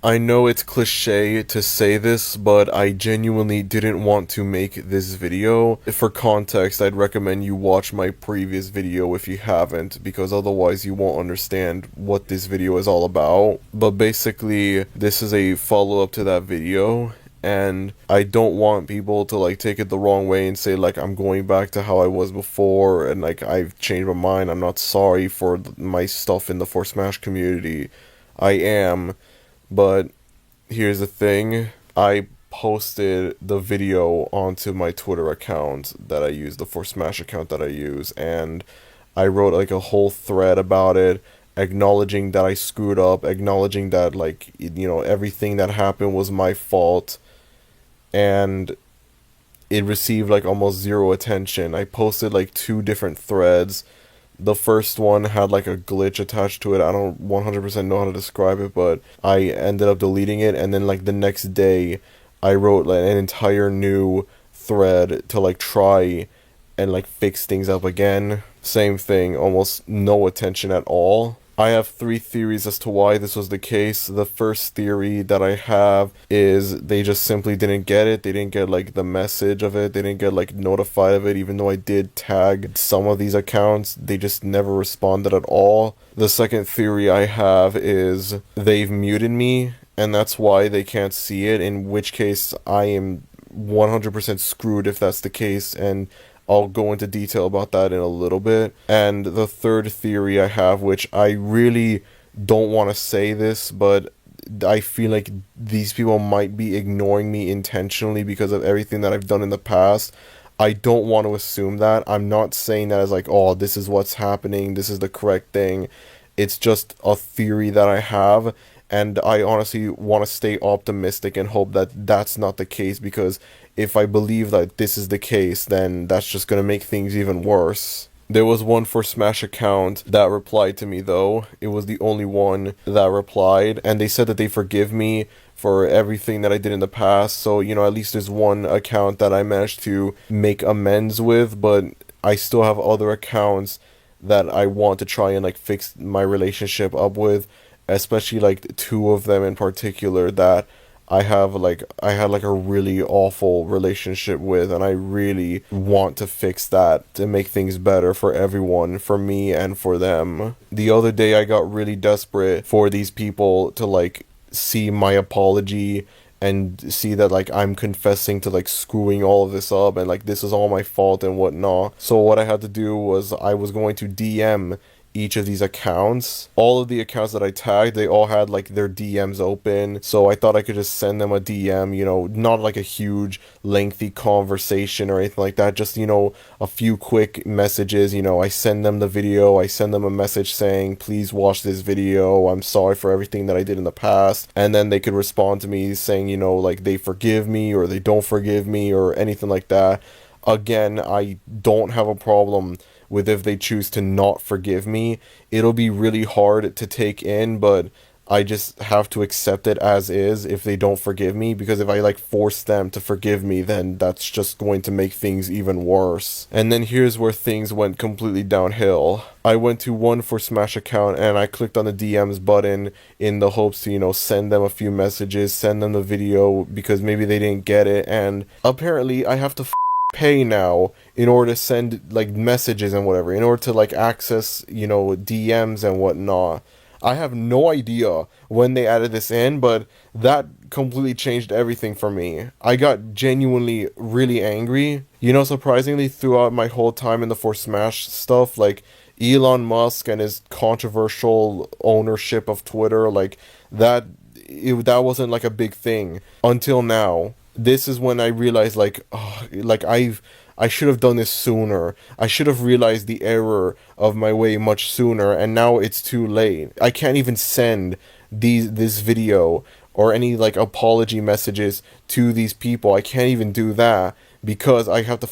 I know it's cliche to say this, but I genuinely didn't want to make this video. For context, I'd recommend you watch my previous video if you haven't, because otherwise you won't understand what this video is all about. But basically, this is a follow-up to that video, and I don't want people to like take it the wrong way and say like I'm going back to how I was before and like I've changed my mind. I'm not sorry for my stuff in the For Smash community. I am. But here's the thing, I posted the video onto my Twitter account that I use, the For Smash account that I use, and I wrote like a whole thread about it, acknowledging that I screwed up, acknowledging that like, everything that happened was my fault, and it received like almost zero attention. I posted like two different threads. The first one had like a glitch attached to it. I don't 100% know how to describe it, but I ended up deleting it, and then like the next day I wrote like an entire new thread to like try and like fix things up again. Same thing, almost no attention at all. I have three theories as to why this was the case. The first theory that I have is they just simply didn't get it. They didn't get like the message of it. They didn't get like notified of it, even though I did tag some of these accounts. They just never responded at all. The second theory I have is they've muted me, and that's why they can't see it, in which case I am 100% screwed if that's the case, and I'll go into detail about that in a little bit. And the third theory I have, which I really don't want to say this, but I feel like these people might be ignoring me intentionally because of everything that I've done in the past. I don't want to assume that. I'm not saying that as like, oh, this is what's happening, this is the correct thing. It's just a theory that I have, and I honestly want to stay optimistic and hope that that's not the case, because if I believe that this is the case, then that's just going to make things even worse. There was one For Smash account that replied to me though. It was the only one that replied, and they said that they forgive me for everything that I did in the past. So, at least there's one account that I managed to make amends with, but I still have other accounts that I want to try and like fix my relationship up with, especially like two of them in particular that I had like a really awful relationship with, and I really want to fix that to make things better for everyone, for me and for them. The other day I got really desperate for these people to like see my apology and see that like I'm confessing to like screwing all of this up and like this is all my fault and whatnot. So what I had to do was I was going to DM each of these accounts. All of the accounts that I tagged, they all had like their DMs open, so I thought I could just send them a DM, not like a huge lengthy conversation or anything like that, just a few quick messages. I send them the video, I send them a message saying please watch this video, I'm sorry for everything that I did in the past, and then they could respond to me saying like they forgive me or they don't forgive me or anything like that. Again, I don't have a problem with if they choose to not forgive me. It'll be really hard to take in, but I just have to accept it as is if they don't forgive me, because if I like force them to forgive me, then that's just going to make things even worse. And then here's where things went completely downhill. I went to one For Smash account and I clicked on the DMs button in the hopes to, send them a few messages, send them the video, because maybe they didn't get it, and apparently I have to pay now in order to send like messages and whatever, in order to like access DMs and whatnot. I have no idea when they added this in, but that completely changed everything for me. I got genuinely really angry. Surprisingly, throughout my whole time in the For Smash stuff, like Elon Musk and his controversial ownership of Twitter, like that wasn't like a big thing until now. This is when I realized like, oh, like I should have done this sooner. I should have realized the error of my way much sooner, and now it's too late. I can't even send this video or any like apology messages to these people. I can't even do that because I have to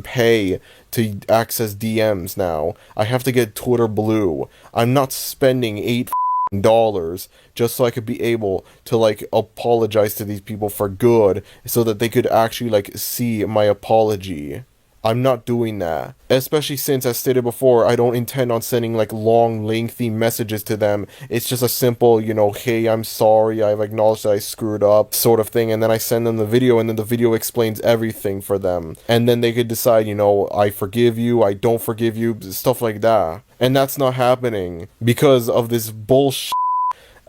pay to access DMs now. I have to get Twitter Blue. I'm not spending $8 just so I could be able to like apologize to these people for good, so that they could actually like see my apology. I'm not doing that. Especially since, as stated before, I don't intend on sending like long, lengthy messages to them. It's just a simple, hey, I'm sorry, I've acknowledged that I screwed up, sort of thing. And then I send them the video, and then the video explains everything for them. And then they could decide, I forgive you, I don't forgive you, stuff like that. And that's not happening because of this bullshit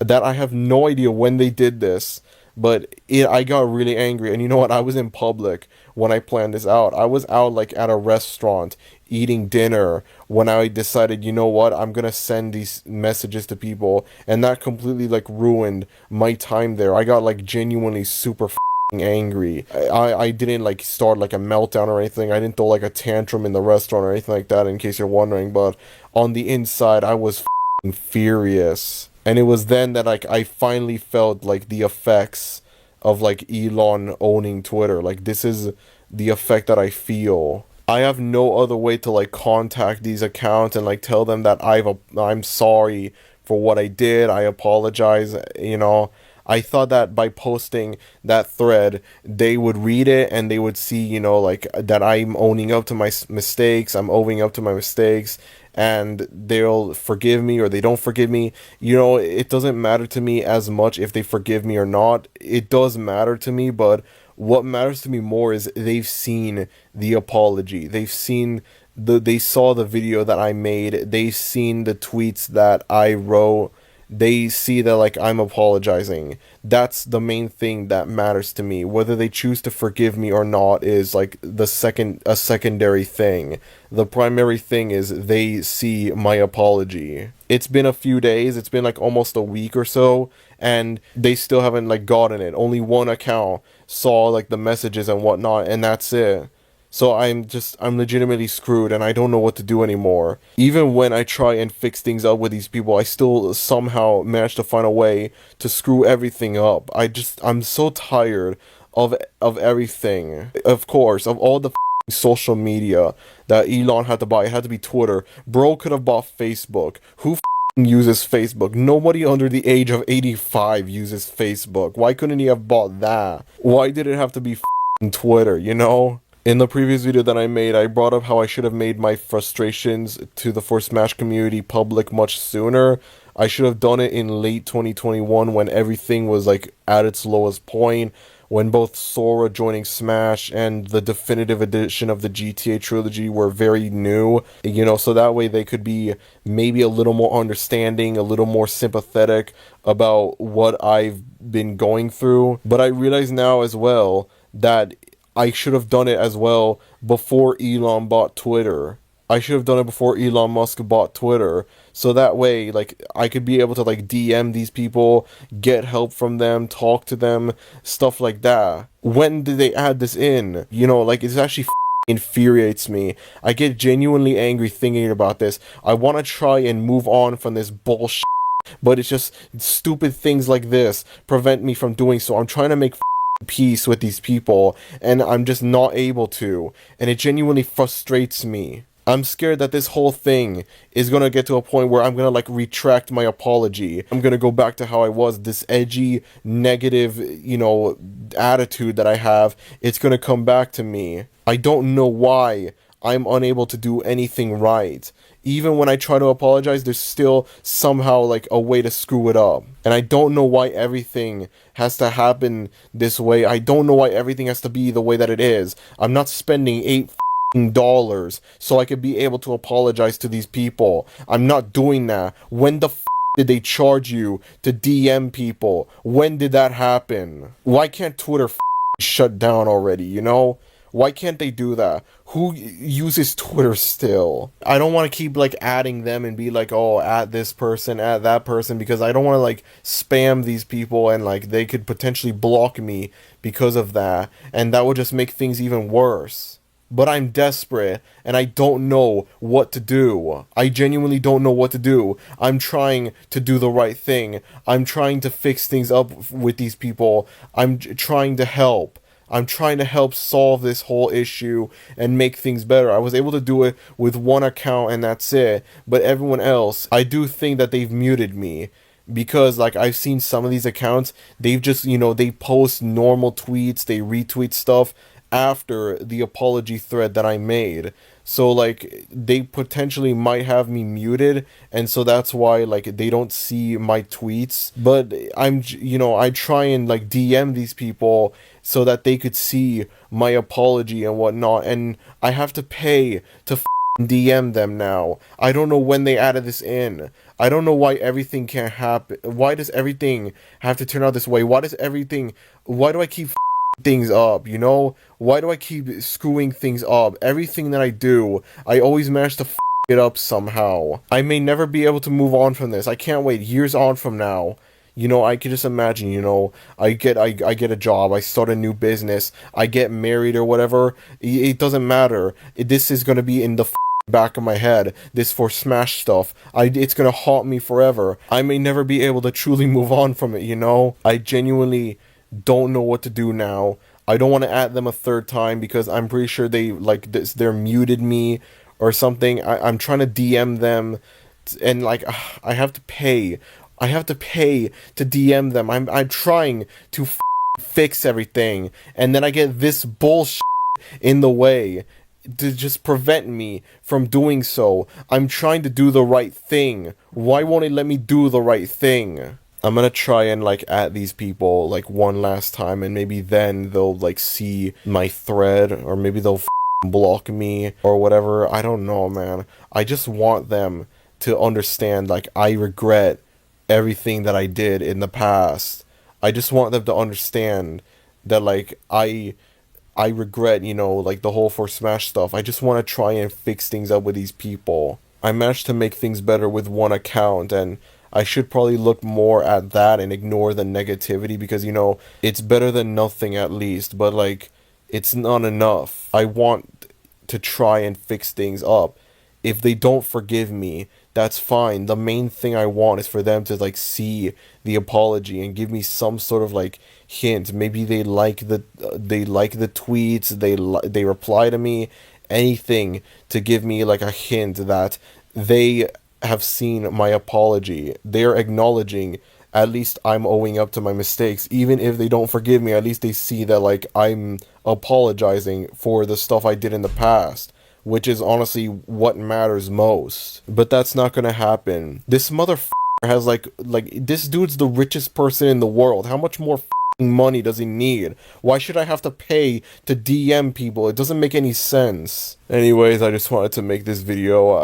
that I have no idea when they did this. But I got really angry, and you know what? I was in public when I planned this out. I was out like at a restaurant eating dinner when I decided, you know what? I'm gonna send these messages to people, and that completely like ruined my time there. I got like genuinely super angry. I didn't like start like a meltdown or anything. I didn't throw like a tantrum in the restaurant or anything like that, in case you're wondering. But on the inside, I was furious. And it was then that like I finally felt like the effects of like Elon owning Twitter. Like, this is the effect that I feel. I have no other way to like contact these accounts and like tell them that I'm sorry for what I did. I apologize, I thought that by posting that thread, they would read it and they would see, like that I'm owning up to my mistakes. I'm owning up to my mistakes, and they'll forgive me or they don't forgive me. It doesn't matter to me as much if they forgive me or not. It does matter to me, but what matters to me more is they've seen the apology. They saw the video that I made. They've seen the tweets that I wrote. They see that like I'm apologizing. That's the main thing that matters to me. Whether they choose to forgive me or not is like a secondary thing. The primary thing is they see my apology. It's been a few days, it's been like almost a week or so, and they still haven't like gotten it. Only one account saw like the messages and whatnot, and that's it. So I'm legitimately screwed, and I don't know what to do anymore. Even when I try and fix things up with these people, I still somehow manage to find a way to screw everything up. I'm so tired of everything. Of course, of all the social media that Elon had to buy. It had to be Twitter. Bro could have bought Facebook. Who uses Facebook? Nobody under the age of 85 uses Facebook. Why couldn't he have bought that? Why did it have to be Twitter, In the previous video that I made, I brought up how I should have made my frustrations to the For Smash community public much sooner. I should have done it in late 2021 when everything was like at its lowest point, when both Sora joining Smash and the definitive edition of the GTA trilogy were very new, so that way they could be maybe a little more understanding, a little more sympathetic about what I've been going through. But I realize now as well that I should have done it as well before Elon bought Twitter. I should have done it before Elon Musk bought Twitter. So that way, like, I could be able to, like, DM these people, get help from them, talk to them, stuff like that. When did they add this in? It actually infuriates me. I get genuinely angry thinking about this. I want to try and move on from this bullshit, but it's just stupid things like this prevent me from doing so. I'm trying to make peace with these people, and I'm just not able to, and it genuinely frustrates me. I'm scared that this whole thing is gonna get to a point where I'm gonna like retract my apology. I'm gonna go back to how I was, this edgy, negative, attitude that I have. It's gonna come back to me. I don't know why I'm unable to do anything right. Even when I try to apologize, there's still somehow like a way to screw it up. And I don't know why everything has to happen this way. I don't know why everything has to be the way that it is. I'm not spending $8 so I could be able to apologize to these people. I'm not doing that. When the did they charge you to DM people? When did that happen? Why can't Twitter shut down already, Why can't they do that? Who uses Twitter still? I don't want to keep like adding them and be like, oh, at this person, at that person, because I don't want to like spam these people and like they could potentially block me because of that, and that would just make things even worse. But I'm desperate and I don't know what to do. I genuinely don't know what to do. I'm trying to do the right thing. I'm trying to fix things up with these people. I'm trying to help. I'm trying to help solve this whole issue and make things better. I was able to do it with one account and that's it. But everyone else, I do think that they've muted me. Because like I've seen some of these accounts, they've just, they post normal tweets, they retweet stuff, after the apology thread that I made. So like they potentially might have me muted, and so that's why like they don't see my tweets. But I try and like DM these people so that they could see my apology and whatnot, and I have to pay to DM them now. I don't know when they added this in. I don't know why everything can't happen. Why does everything have to turn out this way? Why do I keep things up, you know? Why do I keep screwing things up? Everything that I do, I always manage to it up somehow. I may never be able to move on from this. I can't wait years on from now. You know, I can just imagine, you know, I get a job, I start a new business, I get married or whatever. It doesn't matter. This is gonna be in the back of my head. This for Smash stuff. It's gonna haunt me forever. I may never be able to truly move on from it, you know? I genuinely don't know what to do now. I don't want to add them a third time because I'm pretty sure they like this. They're muted me or something. I'm trying to DM them, and like I have to pay. I have to pay to DM them. I'm trying to fix everything, and then I get this bullshit in the way to just prevent me from doing so. I'm trying to do the right thing. Why won't it let me do the right thing? I'm gonna try and like at these people like one last time, and maybe then they'll like see my thread, or maybe they'll block me or whatever. I don't know, man. I just want them to understand like I regret everything that I did in the past. I just want them to understand that like I regret, you know, like the whole for Smash stuff. I just want to try and fix things up with these people. I managed to make things better with one account, and I should probably look more at that and ignore the negativity because, you know, it's better than nothing at least, but like, it's not enough. I want to try and fix things up. If they don't forgive me, that's fine. The main thing I want is for them to like see the apology and give me some sort of like hint. Maybe they like the tweets, they reply to me, anything to give me like a hint that they have seen my apology. They're acknowledging at least I'm owing up to my mistakes. Even if they don't forgive me, at least they see that like I'm apologizing for the stuff I did in the past, which is honestly what matters most. But that's not gonna happen. This motherfucker has like this dude's the richest person in the world. How much more money does he need? Why should I have to pay to DM people? It doesn't make any sense. Anyways, I just wanted to make this video.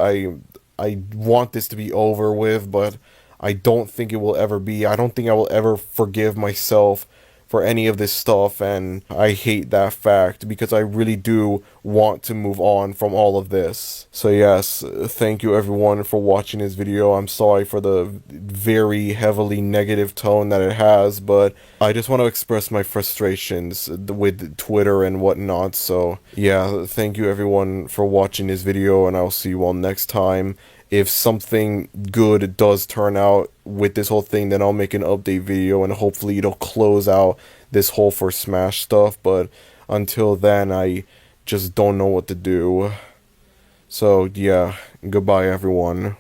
I want this to be over with, but I don't think it will ever be. I don't think I will ever forgive myself for any of this stuff, and I hate that fact because I really do want to move on from all of this. So yes, thank you everyone for watching this video. I'm sorry for the very heavily negative tone that it has, but I just want to express my frustrations with Twitter and whatnot. So yeah, thank you everyone for watching this video, and I'll see you all next time. If something good does turn out with this whole thing, then I'll make an update video, and hopefully it'll close out this whole for Smash stuff. But until then, I just don't know what to do. So yeah, goodbye everyone.